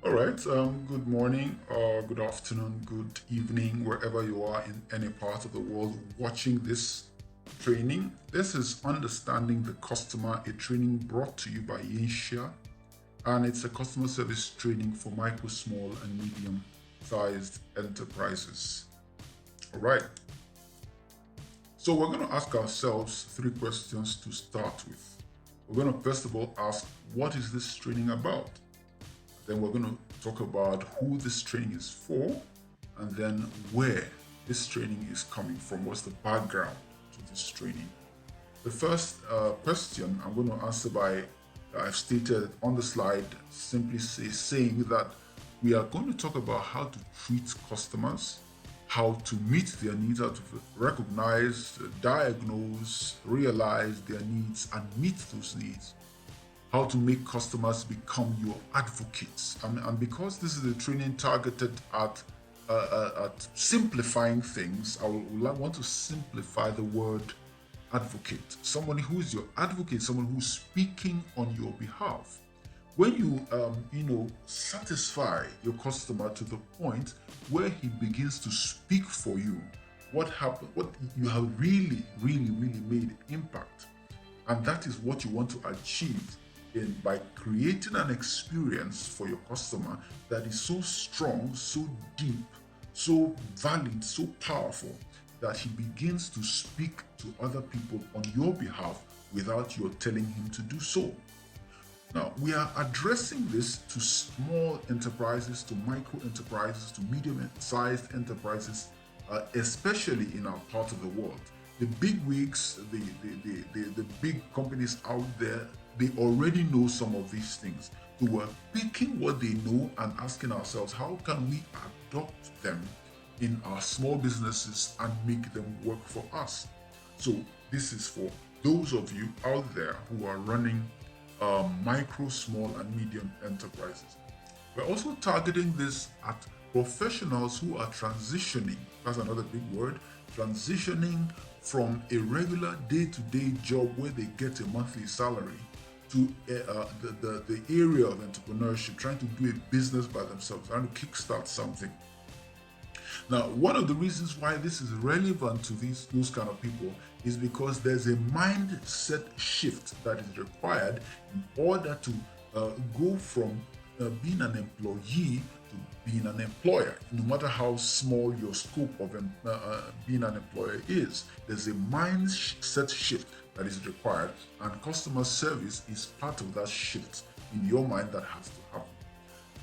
All right. Good morning, or good afternoon, good evening, wherever you are in any part of the world watching this training. This is Understanding the Customer, a training brought to you by Yinxia, and it's a customer service training for micro, small, and medium sized enterprises. All right. So we're going to ask ourselves three questions to start with. We're going to first of all ask, what is this training about? Then we're going to talk about who this training is for, and then where this training is coming from. What's the background to this training? The first question I'm going to answer by, I've stated on the slide, simply saying that we are going to talk about how to treat customers, how to meet their needs, how to recognize, diagnose, realize their needs, and meet those needs, how to make customers become your advocates. And because this is a training targeted at simplifying things, I would want to simplify the word advocate. Someone who's your advocate, someone who's speaking on your behalf. When you satisfy your customer to the point where he begins to speak for you, what happened? What you have really, really, really made impact, and that is what you want to achieve by creating an experience for your customer that is so strong, so deep, so valid, so powerful that he begins to speak to other people on your behalf without your telling him to do so. Now, we are addressing this to small enterprises, to micro enterprises, to medium sized enterprises, especially in our part of the world. The big wigs, the big companies out there, they already know some of these things. We were picking what they know and asking ourselves, how can we adopt them in our small businesses and make them work for us? So this is for those of you out there who are running micro, small, and medium enterprises. We're also targeting this at professionals who are transitioning. That's another big word. Transitioning from a regular day-to-day job where they get a monthly salary to the area of entrepreneurship, trying to do a business by themselves, trying to kickstart something. Now, one of the reasons why this is relevant to those kind of people is because there's a mindset shift that is required in order to go from being an employee to being an employer. No matter how small your scope of being an employer is, there's a mindset shift that is required, and customer service is part of that shift in your mind that has to happen.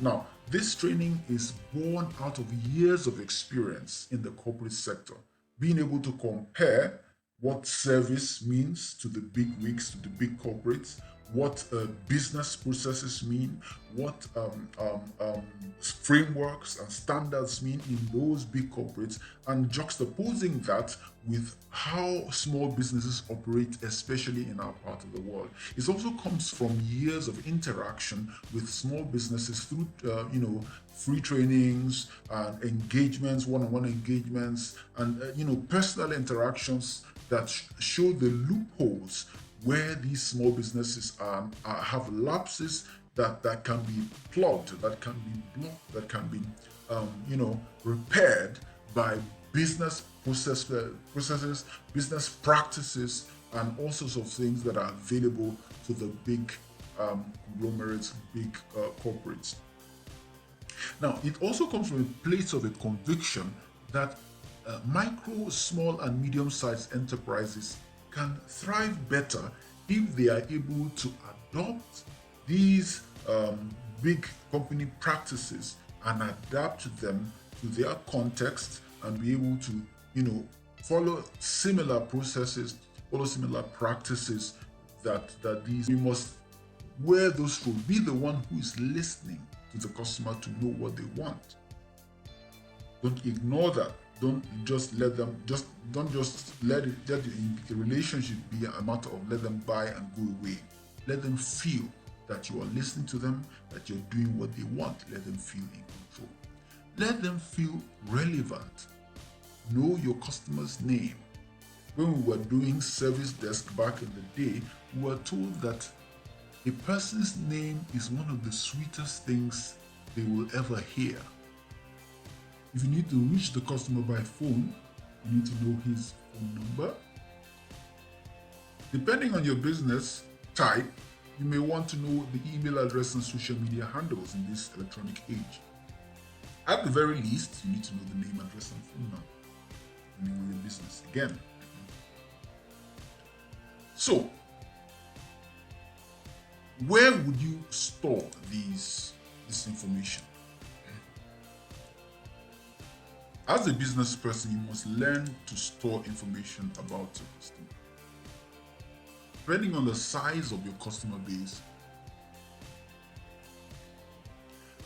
Now, this training is born out of years of experience in the corporate sector, being able to compare what service means to the big wigs, to the big corporates, what business processes mean, what frameworks and standards mean in those big corporates, and juxtaposing that with how small businesses operate, especially in our part of the world. It also comes from years of interaction with small businesses through, free trainings and engagements, one-on-one engagements, and personal interactions that show the loopholes where these small businesses have lapses that can be plugged, that can be blocked, that can be repaired by business processes, business practices, and all sorts of things that are available to the big conglomerates, big corporates. Now, it also comes from a place of a conviction that micro, small, and medium-sized enterprises can thrive better if they are able to adopt these big company practices and adapt them to their context and be able to, follow similar processes, follow similar practices that these. We must wear those shoes. Be the one who is listening to the customer to know what they want. Don't ignore that. Don't just let them don't just let the relationship be a matter of let them buy and go away. Let them feel that you are listening to them, that you're doing what they want. Let them feel in control. Let them feel relevant. Know your customer's name. When we were doing service desk back in the day, we were told that a person's name is one of the sweetest things they will ever hear. If you need to reach the customer by phone, you need to know his phone number. Depending on your business type, you may want to know the email address and social media handles in this electronic age. At the very least, you need to know the name, address, and phone number, depending on your business. Again. So, where would you store this information? As a business person, you must learn to store information about your customer. Depending on the size of your customer base,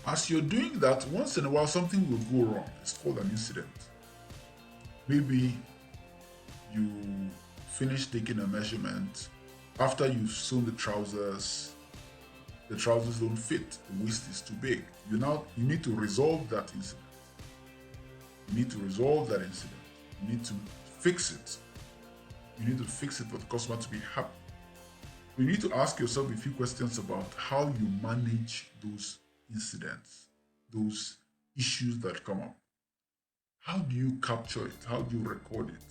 as you're doing that, once in a while something will go wrong. It's called an incident. Maybe you finish taking a measurement. After you've sewn the trousers don't fit, the waist is too big. You need to resolve that incident. You need to resolve that incident. You need to fix it. You need to fix it for the customer to be happy. You need to ask yourself a few questions about how you manage those incidents, those issues that come up. How do you capture it? How do you record it?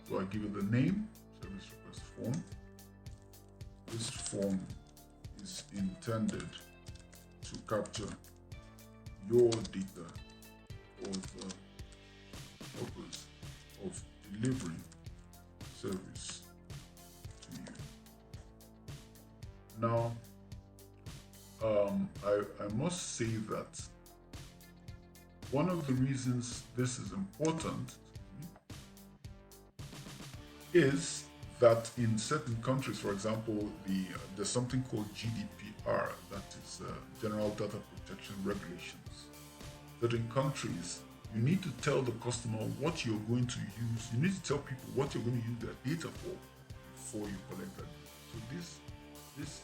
So I give you the name, service request form. This form is intended to capture your data for the purpose of delivering service to you. Now, I must say that one of the reasons this is important is that in certain countries, for example, there's something called GDPR, that is General Data Protection Regulations. Certain countries, you need to tell the customer what you're going to use. You need to tell people what you're going to use their data for before you collect that. So this